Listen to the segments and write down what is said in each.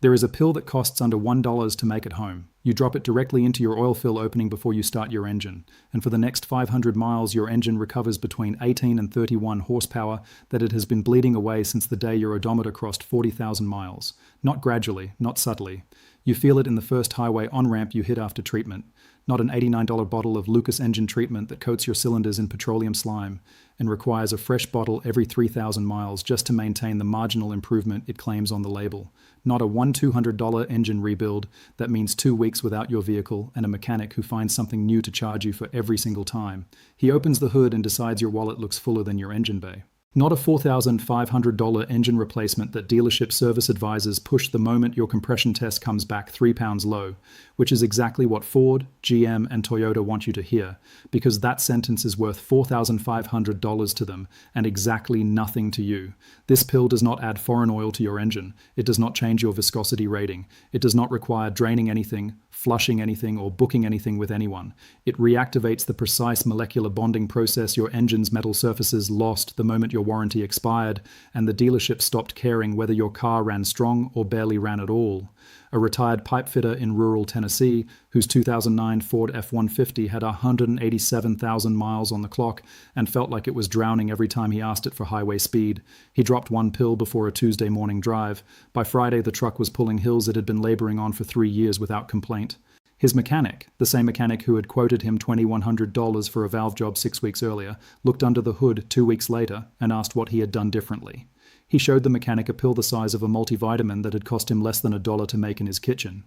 There is a pill that costs under $1 to make at home. You drop it directly into your oil fill opening before you start your engine, and for the next 500 miles your engine recovers between 18 and 31 horsepower that it has been bleeding away since the day your odometer crossed 40,000 miles. Not gradually, not subtly. You feel it in the first highway on-ramp you hit after treatment. Not an $89 bottle of Lucas engine treatment that coats your cylinders in petroleum slime and requires a fresh bottle every 3,000 miles just to maintain the marginal improvement it claims on the label. Not a $200 engine rebuild that means 2 weeks without your vehicle and a mechanic who finds something new to charge you for every single time. He opens the hood and decides your wallet looks fuller than your engine bay. Not a $4,500 engine replacement that dealership service advisors push the moment your compression test comes back 3 pounds low, which is exactly what Ford, GM, and Toyota want you to hear, because that sentence is worth $4,500 to them and exactly nothing to you. This pill does not add foreign oil to your engine. It does not change your viscosity rating. It does not require draining anything, flushing anything, or booking anything with anyone. It reactivates the precise molecular bonding process your engine's metal surfaces lost the moment your warranty expired and the dealership stopped caring whether your car ran strong or barely ran at all. A retired pipe fitter in rural Tennessee, whose 2009 Ford F-150 had 187,000 miles on the clock and felt like it was drowning every time he asked it for highway speed. He dropped one pill before a Tuesday morning drive. By Friday, the truck was pulling hills it had been laboring on for 3 years without complaint. His mechanic, the same mechanic who had quoted him $2,100 for a valve job 6 weeks earlier, looked under the hood 2 weeks later and asked what he had done differently. He showed the mechanic a pill the size of a multivitamin that had cost him less than $1 to make in his kitchen.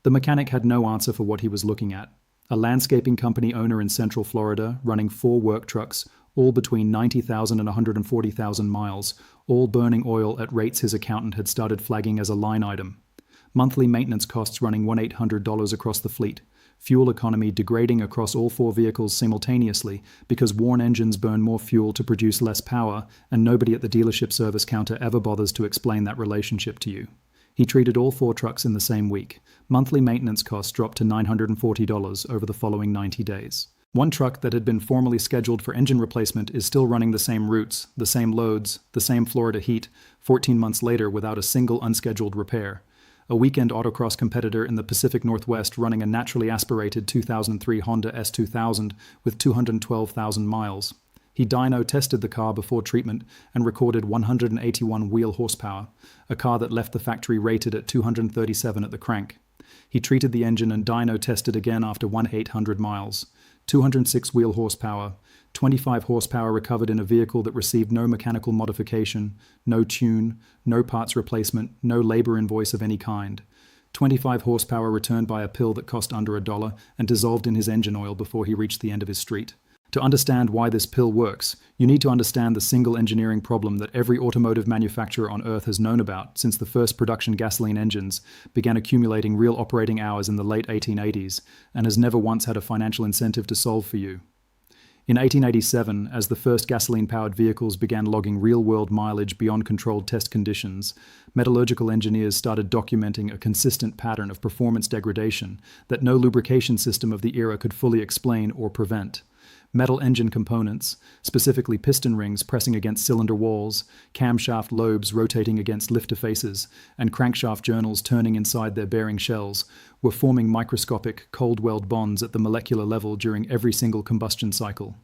The mechanic had no answer for what he was looking at. A landscaping company owner in Central Florida, running 4 work trucks, all between 90,000 and 140,000 miles, all burning oil at rates his accountant had started flagging as a line item. Monthly maintenance costs running $1,800 across the fleet. Fuel economy degrading across all 4 vehicles simultaneously because worn engines burn more fuel to produce less power, and nobody at the dealership service counter ever bothers to explain that relationship to you. He treated all 4 trucks in the same week. Monthly maintenance costs dropped to $940 over the following 90 days. One truck that had been formally scheduled for engine replacement is still running the same routes, the same loads, the same Florida heat, 14 months later without a single unscheduled repair. A weekend autocross competitor in the Pacific Northwest running a naturally aspirated 2003 Honda S2000 with 212,000 miles. He dyno tested the car before treatment and recorded 181 wheel horsepower, a car that left the factory rated at 237 at the crank. He treated the engine and dyno tested again after 1,800 miles. 206 wheel horsepower, 25 horsepower recovered in a vehicle that received no mechanical modification, no tune, no parts replacement, no labor invoice of any kind. 25 horsepower returned by a pill that cost under $1 and dissolved in his engine oil before he reached the end of his street. To understand why this pill works, you need to understand the single engineering problem that every automotive manufacturer on Earth has known about since the first production gasoline engines began accumulating real operating hours in the late 1880s and has never once had a financial incentive to solve for you. In 1887, as the first gasoline-powered vehicles began logging real-world mileage beyond controlled test conditions, metallurgical engineers started documenting a consistent pattern of performance degradation that no lubrication system of the era could fully explain or prevent. Metal engine components, specifically piston rings pressing against cylinder walls, camshaft lobes rotating against lifter faces, and crankshaft journals turning inside their bearing shells, were forming microscopic cold weld bonds at the molecular level during every single combustion cycle.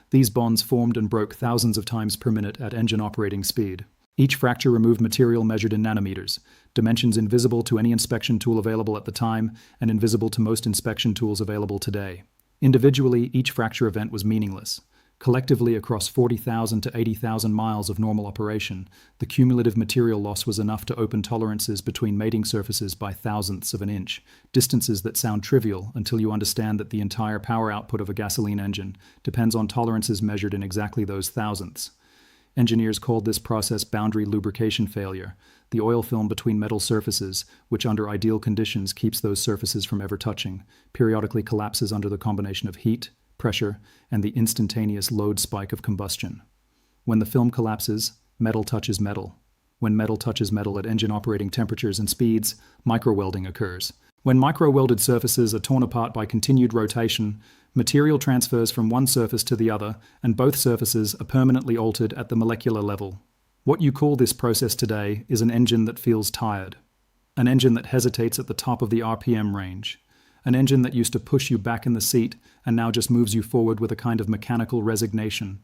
These bonds formed and broke thousands of times per minute at engine operating speed. Each fracture removed material measured in nanometers, dimensions invisible to any inspection tool available at the time and invisible to most inspection tools available today. Individually, each fracture event was meaningless. Collectively, across 40,000 to 80,000 miles of normal operation, the cumulative material loss was enough to open tolerances between mating surfaces by thousandths of an inch, distances that sound trivial until you understand that the entire power output of a gasoline engine depends on tolerances measured in exactly those thousandths. Engineers called this process boundary lubrication failure, the oil film between metal surfaces, which under ideal conditions keeps those surfaces from ever touching, periodically collapses under the combination of heat, pressure, and the instantaneous load spike of combustion. When the film collapses, metal touches metal. When metal touches metal at engine operating temperatures and speeds, microwelding occurs. When micro-welded surfaces are torn apart by continued rotation, material transfers from one surface to the other, and both surfaces are permanently altered at the molecular level. What you call this process today is an engine that feels tired. An engine that hesitates at the top of the RPM range. An engine that used to push you back in the seat and now just moves you forward with a kind of mechanical resignation.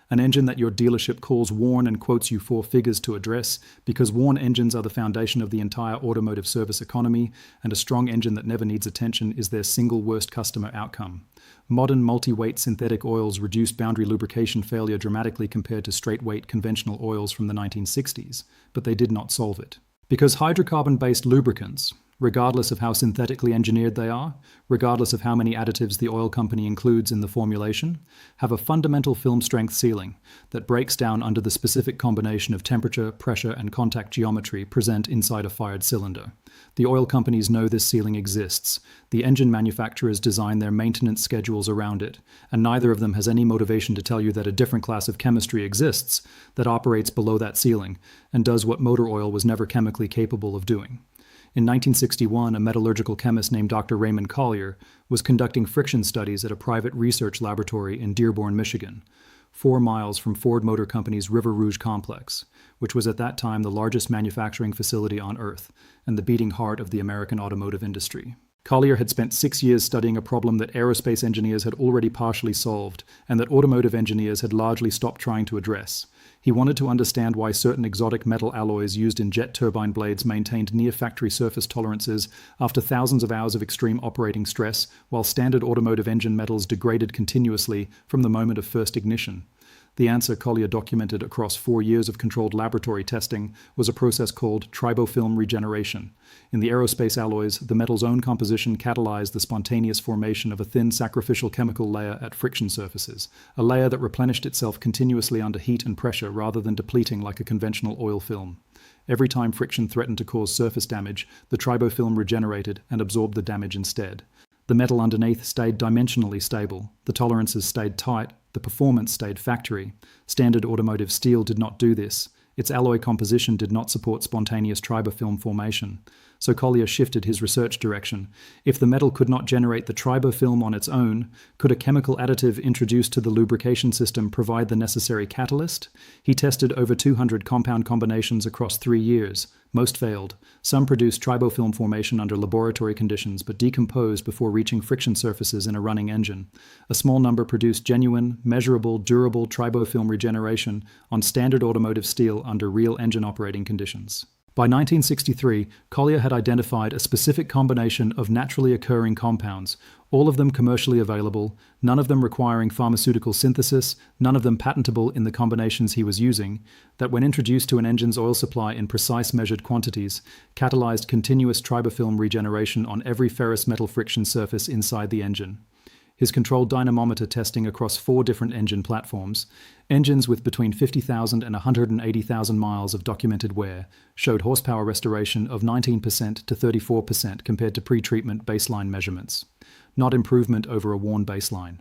An engine that your dealership calls worn and quotes you four figures to address because worn engines are the foundation of the entire automotive service economy, and a strong engine that never needs attention is their single worst customer outcome. Modern multi-weight synthetic oils reduce boundary lubrication failure dramatically compared to straight-weight conventional oils from the 1960s, but they did not solve it. Because hydrocarbon-based lubricants, regardless of how synthetically engineered they are, regardless of how many additives the oil company includes in the formulation, have a fundamental film strength ceiling that breaks down under the specific combination of temperature, pressure, and contact geometry present inside a fired cylinder. The oil companies know this ceiling exists. The engine manufacturers design their maintenance schedules around it, and neither of them has any motivation to tell you that a different class of chemistry exists that operates below that ceiling and does what motor oil was never chemically capable of doing. In 1961, a metallurgical chemist named Dr. Raymond Collier was conducting friction studies at a private research laboratory in Dearborn, Michigan, 4 miles from Ford Motor Company's River Rouge complex, which was at that time the largest manufacturing facility on Earth and the beating heart of the American automotive industry. Collier had spent 6 years studying a problem that aerospace engineers had already partially solved and that automotive engineers had largely stopped trying to address. He wanted to understand why certain exotic metal alloys used in jet turbine blades maintained near-factory surface tolerances after thousands of hours of extreme operating stress, while standard automotive engine metals degraded continuously from the moment of first ignition. The answer Collier documented across 4 years of controlled laboratory testing was a process called tribofilm regeneration. In the aerospace alloys, the metal's own composition catalyzed the spontaneous formation of a thin sacrificial chemical layer at friction surfaces, a layer that replenished itself continuously under heat and pressure rather than depleting like a conventional oil film. Every time friction threatened to cause surface damage, the tribofilm regenerated and absorbed the damage instead. The metal underneath stayed dimensionally stable, the tolerances stayed tight, the performance stayed factory. Standard automotive steel did not do this. Its alloy composition did not support spontaneous tribofilm formation. So Collier shifted his research direction. If the metal could not generate the tribofilm on its own, could a chemical additive introduced to the lubrication system provide the necessary catalyst? He tested over 200 compound combinations across 3 years. Most failed. Some produced tribofilm formation under laboratory conditions but decomposed before reaching friction surfaces in a running engine. A small number produced genuine, measurable, durable tribofilm regeneration on standard automotive steel under real engine operating conditions. By 1963, Collier had identified a specific combination of naturally occurring compounds, all of them commercially available, none of them requiring pharmaceutical synthesis, none of them patentable in the combinations he was using, that when introduced to an engine's oil supply in precise measured quantities, catalyzed continuous tribofilm regeneration on every ferrous metal friction surface inside the engine. His controlled dynamometer testing across 4 different engine platforms, engines with between 50,000 and 180,000 miles of documented wear, showed horsepower restoration of 19% to 34% compared to pre-treatment baseline measurements. Not improvement over a worn baseline.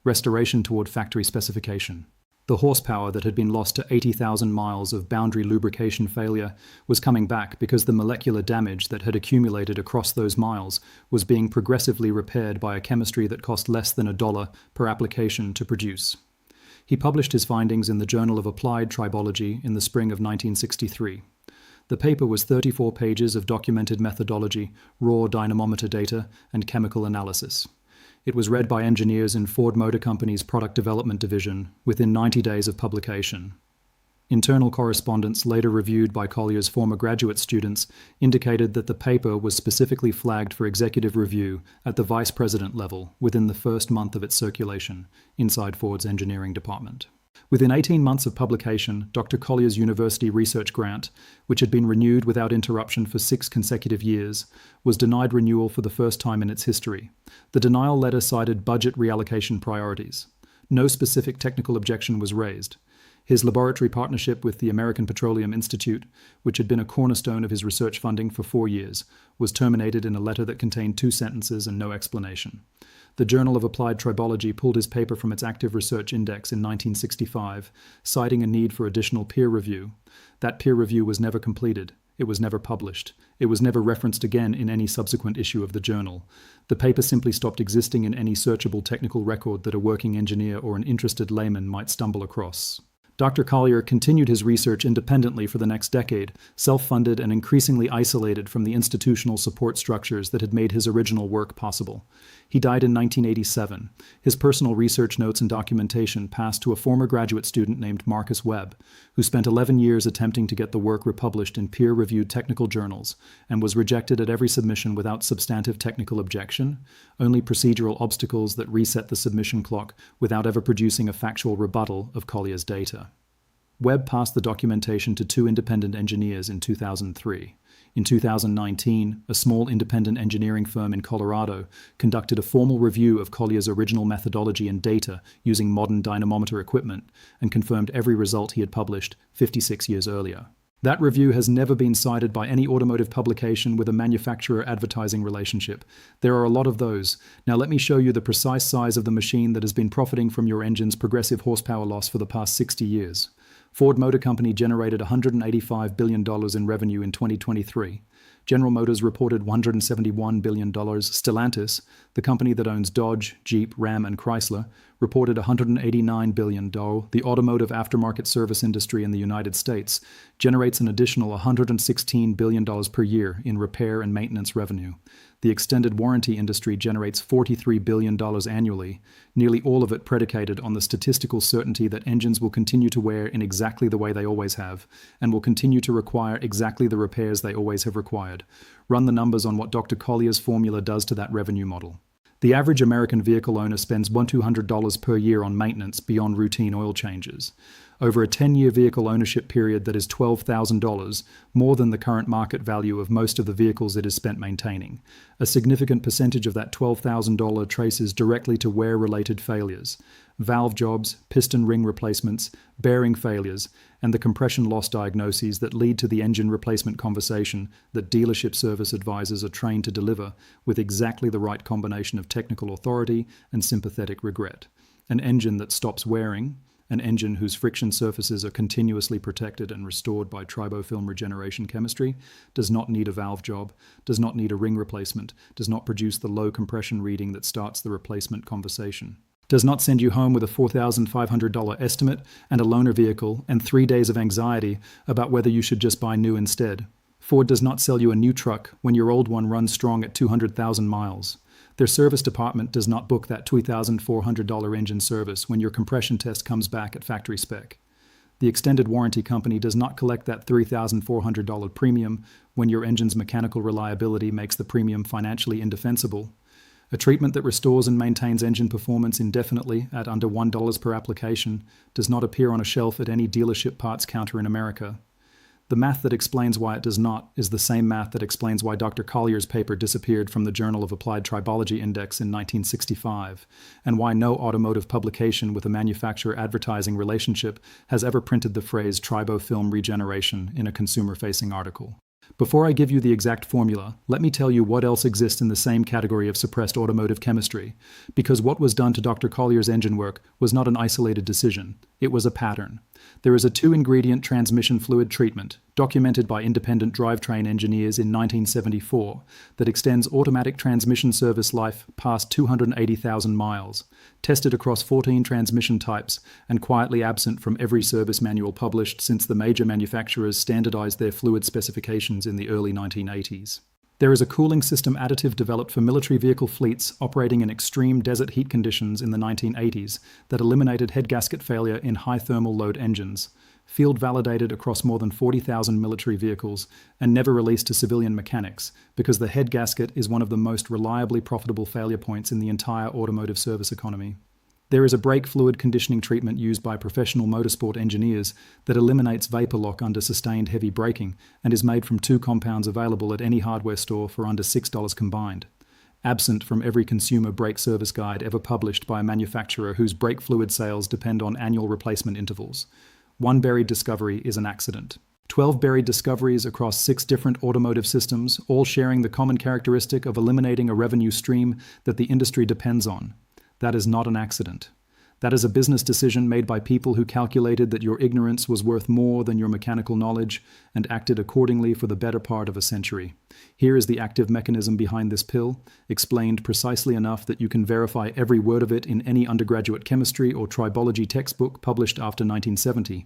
Restoration toward factory specification. The horsepower that had been lost to 80,000 miles of boundary lubrication failure was coming back because the molecular damage that had accumulated across those miles was being progressively repaired by a chemistry that cost less than $1 per application to produce. He published his findings in the Journal of Applied Tribology in the spring of 1963. The paper was 34 pages of documented methodology, raw dynamometer data, and chemical analysis. It was read by engineers in Ford Motor Company's product development division within 90 days of publication. Internal correspondence later reviewed by Collier's former graduate students indicated that the paper was specifically flagged for executive review at the vice president level within the first month of its circulation inside Ford's engineering department. Within 18 months of publication, Dr. Collier's university research grant, which had been renewed without interruption for 6 consecutive years, was denied renewal for the first time in its history. The denial letter cited budget reallocation priorities. No specific technical objection was raised. His laboratory partnership with the American Petroleum Institute, which had been a cornerstone of his research funding for 4 years, was terminated in a letter that contained 2 sentences and no explanation. The Journal of Applied Tribology pulled his paper from its active research index in 1965, citing a need for additional peer review. That peer review was never completed. It was never published. It was never referenced again in any subsequent issue of the journal. The paper simply stopped existing in any searchable technical record that a working engineer or an interested layman might stumble across. Dr. Collier continued his research independently for the next decade, self-funded and increasingly isolated from the institutional support structures that had made his original work possible. He died in 1987. His personal research notes and documentation passed to a former graduate student named Marcus Webb, who spent 11 years attempting to get the work republished in peer-reviewed technical journals and was rejected at every submission without substantive technical objection, only procedural obstacles that reset the submission clock without ever producing a factual rebuttal of Collier's data. Webb passed the documentation to two independent engineers in 2003. In 2019, a small independent engineering firm in Colorado conducted a formal review of Collier's original methodology and data using modern dynamometer equipment and confirmed every result he had published 56 years earlier. That review has never been cited by any automotive publication with a manufacturer-advertising relationship. There are a lot of those. Now let me show you the precise size of the machine that has been profiting from your engine's progressive horsepower loss for the past 60 years. Ford Motor Company generated $185 billion in revenue in 2023. General Motors reported $171 billion. Stellantis, the company that owns Dodge, Jeep, Ram, and Chrysler, reported $189 billion. The automotive aftermarket service industry in the United States generates an additional $116 billion per year in repair and maintenance revenue. The extended warranty industry generates $43 billion annually, nearly all of it predicated on the statistical certainty that engines will continue to wear in exactly the way they always have, and will continue to require exactly the repairs they always have required. Run the numbers on what Dr. Collier's formula does to that revenue model. The average American vehicle owner spends $1,200 per year on maintenance beyond routine oil changes. Over a 10-year vehicle ownership period that is $12,000, more than the current market value of most of the vehicles it is spent maintaining. A significant percentage of that $12,000 traces directly to wear-related failures, valve jobs, piston ring replacements, bearing failures, and the compression loss diagnoses that lead to the engine replacement conversation that dealership service advisors are trained to deliver with exactly the right combination of technical authority and sympathetic regret. An engine that stops wearing, an engine whose friction surfaces are continuously protected and restored by tribofilm regeneration chemistry, does not need a valve job, does not need a ring replacement, does not produce the low compression reading that starts the replacement conversation, does not send you home with a $4,500 estimate and a loaner vehicle and 3 days of anxiety about whether you should just buy new instead. Ford does not sell you a new truck when your old one runs strong at 200,000 miles. Their service department does not book that $2,400 engine service when your compression test comes back at factory spec. The extended warranty company does not collect that $3,400 premium when your engine's mechanical reliability makes the premium financially indefensible. A treatment that restores and maintains engine performance indefinitely at under $1 per application does not appear on a shelf at any dealership parts counter in America. The math that explains why it does not is the same math that explains why Dr. Collier's paper disappeared from the Journal of Applied Tribology Index in 1965, and why no automotive publication with a manufacturer advertising relationship has ever printed the phrase tribofilm regeneration in a consumer-facing article. Before I give you the exact formula, let me tell you what else exists in the same category of suppressed automotive chemistry, because what was done to Dr. Collier's engine work was not an isolated decision, it was a pattern. There is a two-ingredient transmission fluid treatment, documented by independent drivetrain engineers in 1974, that extends automatic transmission service life past 280,000 miles, tested across 14 transmission types, and quietly absent from every service manual published since the major manufacturers standardized their fluid specifications in the early 1980s. There is a cooling system additive developed for military vehicle fleets operating in extreme desert heat conditions in the 1980s that eliminated head gasket failure in high thermal load engines, field validated across more than 40,000 military vehicles, and never released to civilian mechanics because the head gasket is one of the most reliably profitable failure points in the entire automotive service economy. There is a brake fluid conditioning treatment used by professional motorsport engineers that eliminates vapor lock under sustained heavy braking and is made from two compounds available at any hardware store for under $6 combined. Absent from every consumer brake service guide ever published by a manufacturer whose brake fluid sales depend on annual replacement intervals. One buried discovery is an accident. 12 buried discoveries across 6 different automotive systems, all sharing the common characteristic of eliminating a revenue stream that the industry depends on. That is not an accident. That is a business decision made by people who calculated that your ignorance was worth more than your mechanical knowledge and acted accordingly for the better part of a century. Here is the active mechanism behind this pill, explained precisely enough that you can verify every word of it in any undergraduate chemistry or tribology textbook published after 1970.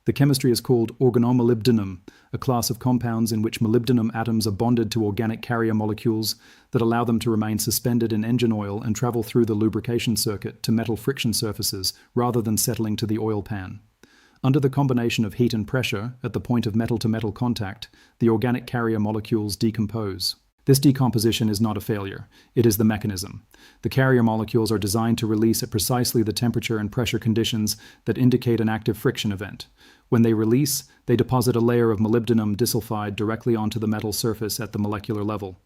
The chemistry is called organomolybdenum, a class of compounds in which molybdenum atoms are bonded to organic carrier molecules that allow them to remain suspended in engine oil and travel through the lubrication circuit to metal friction surfaces rather than settling to the oil pan. Under the combination of heat and pressure, at the point of metal-to-metal contact, the organic carrier molecules decompose. This decomposition is not a failure, it is the mechanism. The carrier molecules are designed to release at precisely the temperature and pressure conditions that indicate an active friction event. When they release, they deposit a layer of molybdenum disulfide directly onto the metal surface at the molecular level.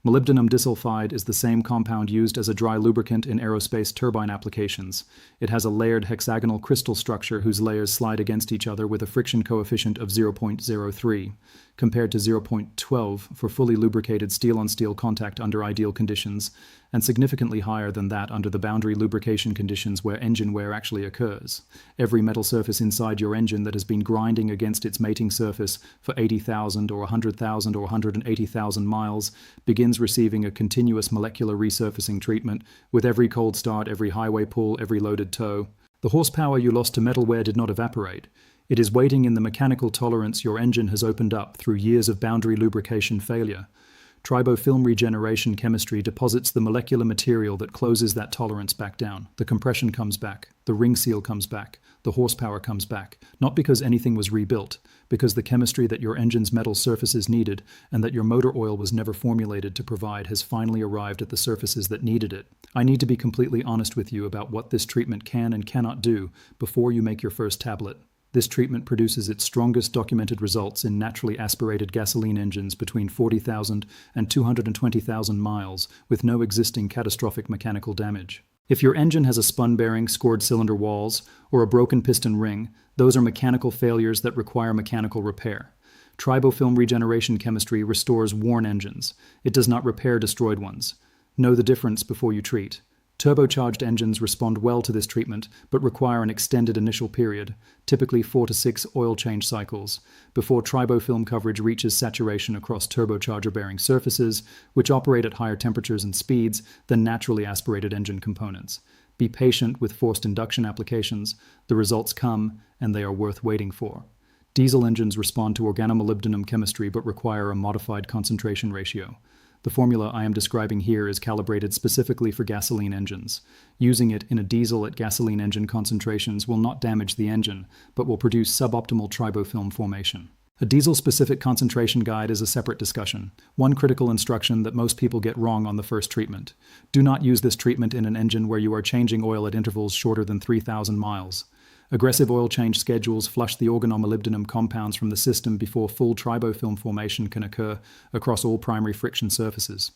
Molybdenum disulfide is the same compound used as a dry lubricant in aerospace turbine applications. It has a layered hexagonal crystal structure whose layers slide against each other with a friction coefficient of 0.03, compared to 0.12 for fully lubricated steel-on-steel contact under ideal conditions, and significantly higher than that under the boundary lubrication conditions where engine wear actually occurs. Every metal surface inside your engine that has been grinding against its mating surface for 80,000 or 100,000 or 180,000 miles begins receiving a continuous molecular resurfacing treatment with every cold start, every highway pull, every loaded tow. The horsepower you lost to metal wear did not evaporate. It is waiting in the mechanical tolerance your engine has opened up through years of boundary lubrication failure. Tribofilm regeneration chemistry deposits the molecular material that closes that tolerance back down. The compression comes back, the ring seal comes back, the horsepower comes back, not because anything was rebuilt, because the chemistry that your engine's metal surfaces needed and that your motor oil was never formulated to provide has finally arrived at the surfaces that needed it. I need to be completely honest with you about what this treatment can and cannot do before you make your first tablet. This treatment produces its strongest documented results in naturally aspirated gasoline engines between 40,000 and 220,000 miles with no existing catastrophic mechanical damage. If your engine has a spun bearing, scored cylinder walls, or a broken piston ring, those are mechanical failures that require mechanical repair. Tribofilm regeneration chemistry restores worn engines. It does not repair destroyed ones. Know the difference before you treat. Turbocharged engines respond well to this treatment, but require an extended initial period, typically 4 to 6 oil change cycles, before tribofilm coverage reaches saturation across turbocharger-bearing surfaces, which operate at higher temperatures and speeds than naturally aspirated engine components. Be patient with forced induction applications. The results come, and they are worth waiting for. Diesel engines respond to organomolybdenum chemistry but require a modified concentration ratio. The formula I am describing here is calibrated specifically for gasoline engines. Using it in a diesel at gasoline engine concentrations will not damage the engine, but will produce suboptimal tribofilm formation. A diesel-specific concentration guide is a separate discussion. One critical instruction that most people get wrong on the first treatment. Do not use this treatment in an engine where you are changing oil at intervals shorter than 3,000 miles. Aggressive oil change schedules flush the organomolybdenum compounds from the system before full tribofilm formation can occur across all primary friction surfaces.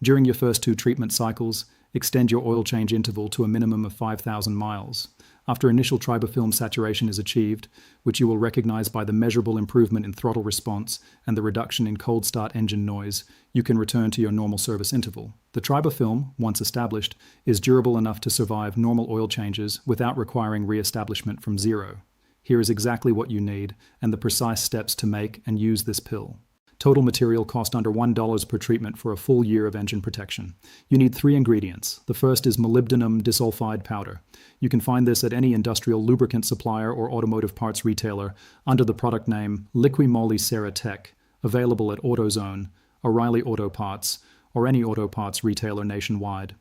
During your first 2 treatment cycles, extend your oil change interval to a minimum of 5,000 miles. After initial tribofilm saturation is achieved, which you will recognize by the measurable improvement in throttle response and the reduction in cold start engine noise, you can return to your normal service interval. The tribofilm, once established, is durable enough to survive normal oil changes without requiring re-establishment from zero. Here is exactly what you need and the precise steps to make and use this pill. Total material cost under $1 per treatment for a full year of engine protection. You need 3 ingredients. The first is molybdenum disulfide powder. You can find this at any industrial lubricant supplier or automotive parts retailer under the product name Liquimoly Ceratec, available at AutoZone, O'Reilly Auto Parts, or any auto parts retailer nationwide.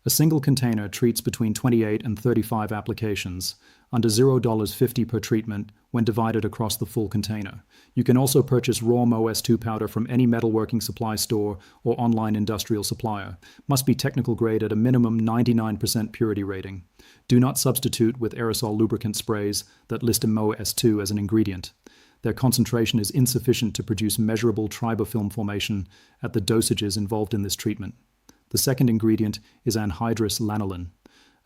A single container treats between 28 and 35 applications, under $0.50 per treatment when divided across the full container. You can also purchase raw MOS2 powder from any metalworking supply store or online industrial supplier. Must be technical grade at a minimum 99% purity rating. Do not substitute with aerosol lubricant sprays that list a MOS2 as an ingredient. Their concentration is insufficient to produce measurable tribofilm formation at the dosages involved in this treatment. The second ingredient is anhydrous lanolin,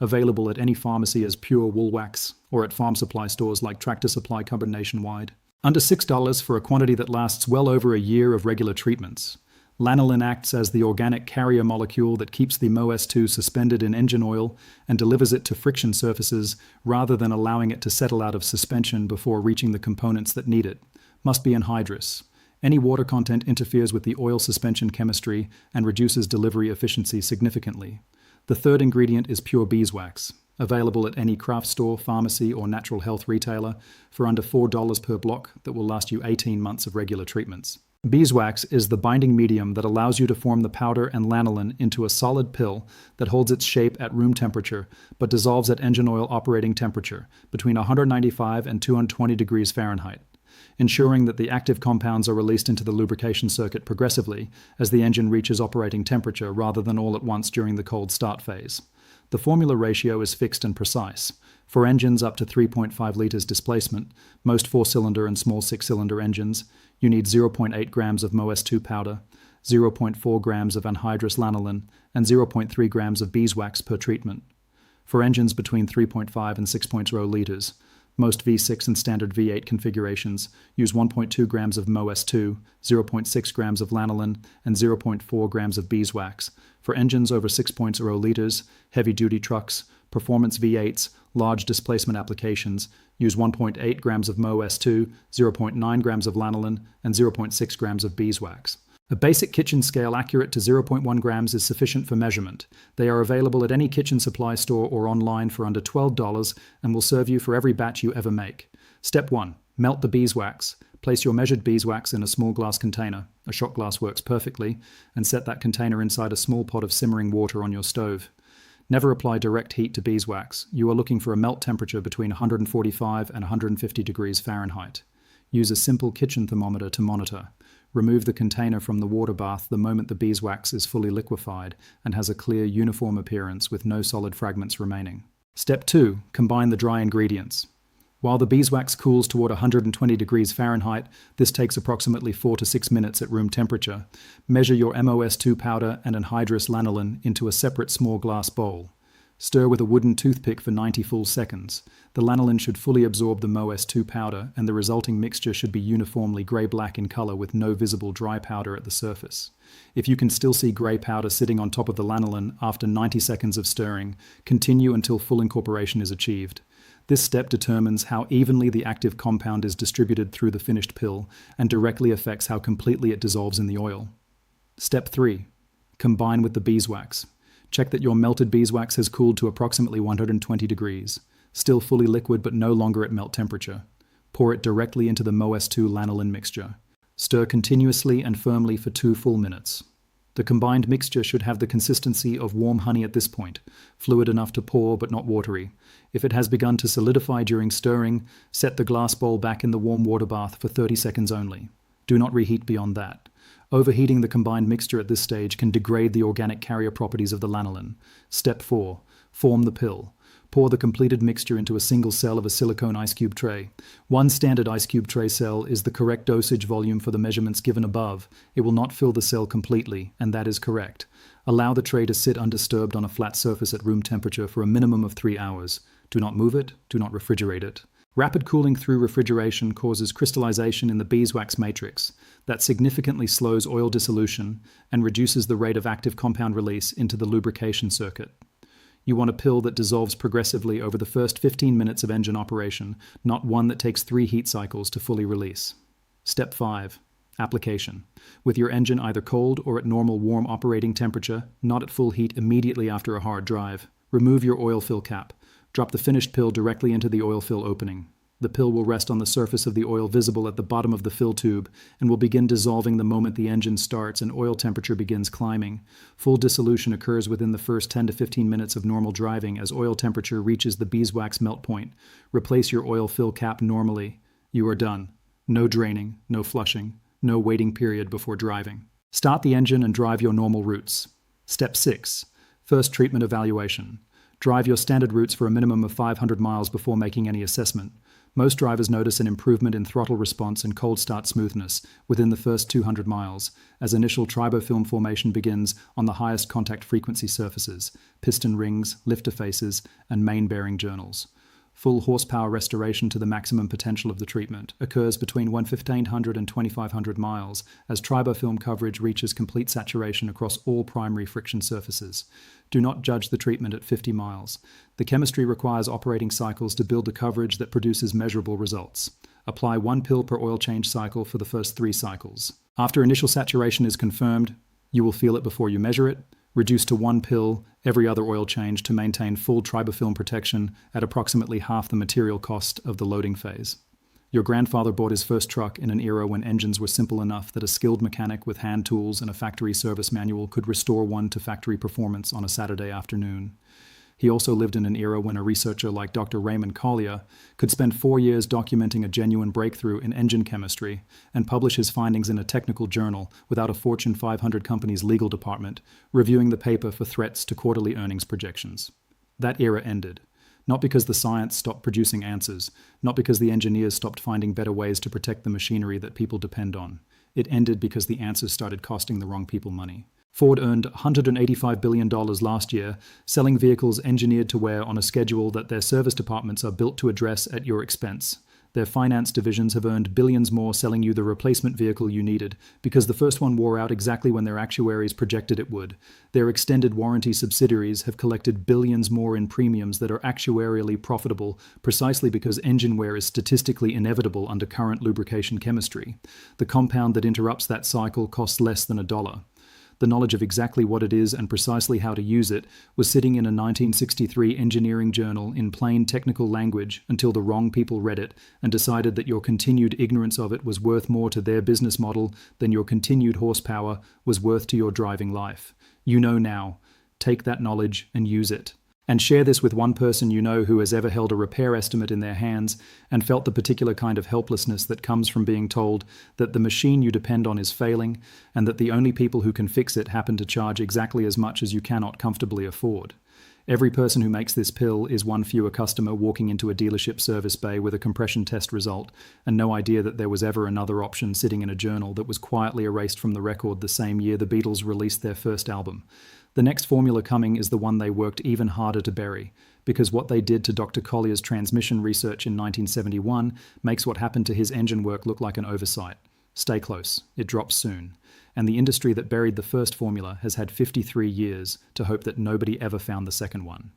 available at any pharmacy as pure wool wax or at farm supply stores like Tractor Supply covered nationwide. Under $6 for a quantity that lasts well over a year of regular treatments. Lanolin acts as the organic carrier molecule that keeps the MOS2 suspended in engine oil and delivers it to friction surfaces rather than allowing it to settle out of suspension before reaching the components that need it. Must be anhydrous. Any water content interferes with the oil suspension chemistry and reduces delivery efficiency significantly. The third ingredient is pure beeswax, available at any craft store, pharmacy, or natural health retailer for under $4 per block that will last you 18 months of regular treatments. Beeswax is the binding medium that allows you to form the powder and lanolin into a solid pill that holds its shape at room temperature but dissolves at engine oil operating temperature between 195 and 220 degrees Fahrenheit, ensuring that the active compounds are released into the lubrication circuit progressively as the engine reaches operating temperature rather than all at once during the cold start phase. The formula ratio is fixed and precise. For engines up to 3.5 liters displacement, most 4-cylinder and small 6-cylinder engines, you need 0.8 grams of MOS2 powder, 0.4 grams of anhydrous lanolin, and 0.3 grams of beeswax per treatment. For engines between 3.5 and 6.0 liters, most V6 and standard V8 configurations use 1.2 grams of MOS2, 0.6 grams of lanolin, and 0.4 grams of beeswax. For engines over 6.0 liters, heavy-duty trucks, performance V8s, large displacement applications use 1.8 grams of MOS2, 0.9 grams of lanolin, and 0.6 grams of beeswax. A basic kitchen scale accurate to 0.1 grams is sufficient for measurement. They are available at any kitchen supply store or online for under $12 and will serve you for every batch you ever make. Step 1. Melt the beeswax. Place your measured beeswax in a small glass container. A shot glass works perfectly, and set that container inside a small pot of simmering water on your stove. Never apply direct heat to beeswax. You are looking for a melt temperature between 145 and 150 degrees Fahrenheit. Use a simple kitchen thermometer to monitor. Remove the container from the water bath the moment the beeswax is fully liquefied and has a clear, uniform appearance with no solid fragments remaining. Step 2. Combine the dry ingredients. While the beeswax cools toward 120 degrees Fahrenheit, this takes approximately 4 to 6 minutes at room temperature. Measure your MOS2 powder and anhydrous lanolin into a separate small glass bowl. Stir with a wooden toothpick for 90 full seconds. The lanolin should fully absorb the MOS2 powder, and the resulting mixture should be uniformly gray-black in color with no visible dry powder at the surface. If you can still see gray powder sitting on top of the lanolin after 90 seconds of stirring, continue until full incorporation is achieved. This step determines how evenly the active compound is distributed through the finished pill and directly affects how completely it dissolves in the oil. Step 3. Combine with the beeswax. Check that your melted beeswax has cooled to approximately 120 degrees, still fully liquid but no longer at melt temperature. Pour it directly into the MOS2 lanolin mixture. Stir continuously and firmly for 2 full minutes. The combined mixture should have the consistency of warm honey at this point, fluid enough to pour but not watery. If it has begun to solidify during stirring, set the glass bowl back in the warm water bath for 30 seconds only. Do not reheat beyond that. Overheating the combined mixture at this stage can degrade the organic carrier properties of the lanolin. Step 4. Form the pill. Pour the completed mixture into a single cell of a silicone ice cube tray. One standard ice cube tray cell is the correct dosage volume for the measurements given above. It will not fill the cell completely, and that is correct. Allow the tray to sit undisturbed on a flat surface at room temperature for a minimum of 3 hours. Do not move it, do not refrigerate it. Rapid cooling through refrigeration causes crystallization in the beeswax matrix that significantly slows oil dissolution and reduces the rate of active compound release into the lubrication circuit. You want a pill that dissolves progressively over the first 15 minutes of engine operation, not one that takes 3 heat cycles to fully release. Step 5. Application. With your engine either cold or at normal warm operating temperature, not at full heat immediately after a hard drive, remove your oil fill cap. Drop the finished pill directly into the oil fill opening. The pill will rest on the surface of the oil visible at the bottom of the fill tube and will begin dissolving the moment the engine starts and oil temperature begins climbing. Full dissolution occurs within the first 10 to 15 minutes of normal driving as oil temperature reaches the beeswax melt point. Replace your oil fill cap normally. You are done. No draining, no flushing, no waiting period before driving. Start the engine and drive your normal routes. Step 6. First treatment evaluation. Drive your standard routes for a minimum of 500 miles before making any assessment. Most drivers notice an improvement in throttle response and cold start smoothness within the first 200 miles, as initial tribofilm formation begins on the highest contact frequency surfaces, piston rings, lifter faces, and main bearing journals. Full horsepower restoration to the maximum potential of the treatment occurs between 1,500 and 2,500 miles as tribofilm coverage reaches complete saturation across all primary friction surfaces. Do not judge the treatment at 50 miles. The chemistry requires operating cycles to build a coverage that produces measurable results. Apply 1 pill per oil change cycle for the first 3 cycles. After initial saturation is confirmed, you will feel it before you measure it. Reduce to 1 pill every other oil change to maintain full tribofilm protection at approximately half the material cost of the loading phase. Your grandfather bought his first truck in an era when engines were simple enough that a skilled mechanic with hand tools and a factory service manual could restore one to factory performance on a Saturday afternoon. He also lived in an era when a researcher like Dr. Raymond Collier could spend 4 years documenting a genuine breakthrough in engine chemistry and publish his findings in a technical journal without a Fortune 500 company's legal department reviewing the paper for threats to quarterly earnings projections. That era ended. Not because the science stopped producing answers, not because the engineers stopped finding better ways to protect the machinery that people depend on. It ended because the answers started costing the wrong people money. Ford earned $185 billion last year, selling vehicles engineered to wear on a schedule that their service departments are built to address at your expense. Their finance divisions have earned billions more selling you the replacement vehicle you needed, because the first one wore out exactly when their actuaries projected it would. Their extended warranty subsidiaries have collected billions more in premiums that are actuarially profitable, precisely because engine wear is statistically inevitable under current lubrication chemistry. The compound that interrupts that cycle costs less than $1. The knowledge of exactly what it is and precisely how to use it was sitting in a 1963 engineering journal in plain technical language until the wrong people read it and decided that your continued ignorance of it was worth more to their business model than your continued horsepower was worth to your driving life. You know now. Take that knowledge and use it. And share this with one person you know who has ever held a repair estimate in their hands and felt the particular kind of helplessness that comes from being told that the machine you depend on is failing and that the only people who can fix it happen to charge exactly as much as you cannot comfortably afford. Every person who makes this pill is one fewer customer walking into a dealership service bay with a compression test result and no idea that there was ever another option sitting in a journal that was quietly erased from the record the same year the Beatles released their first album. The next formula coming is the one they worked even harder to bury, because what they did to Dr. Collier's transmission research in 1971 makes what happened to his engine work look like an oversight. Stay close, it drops soon. And the industry that buried the first formula has had 53 years to hope that nobody ever found the second one.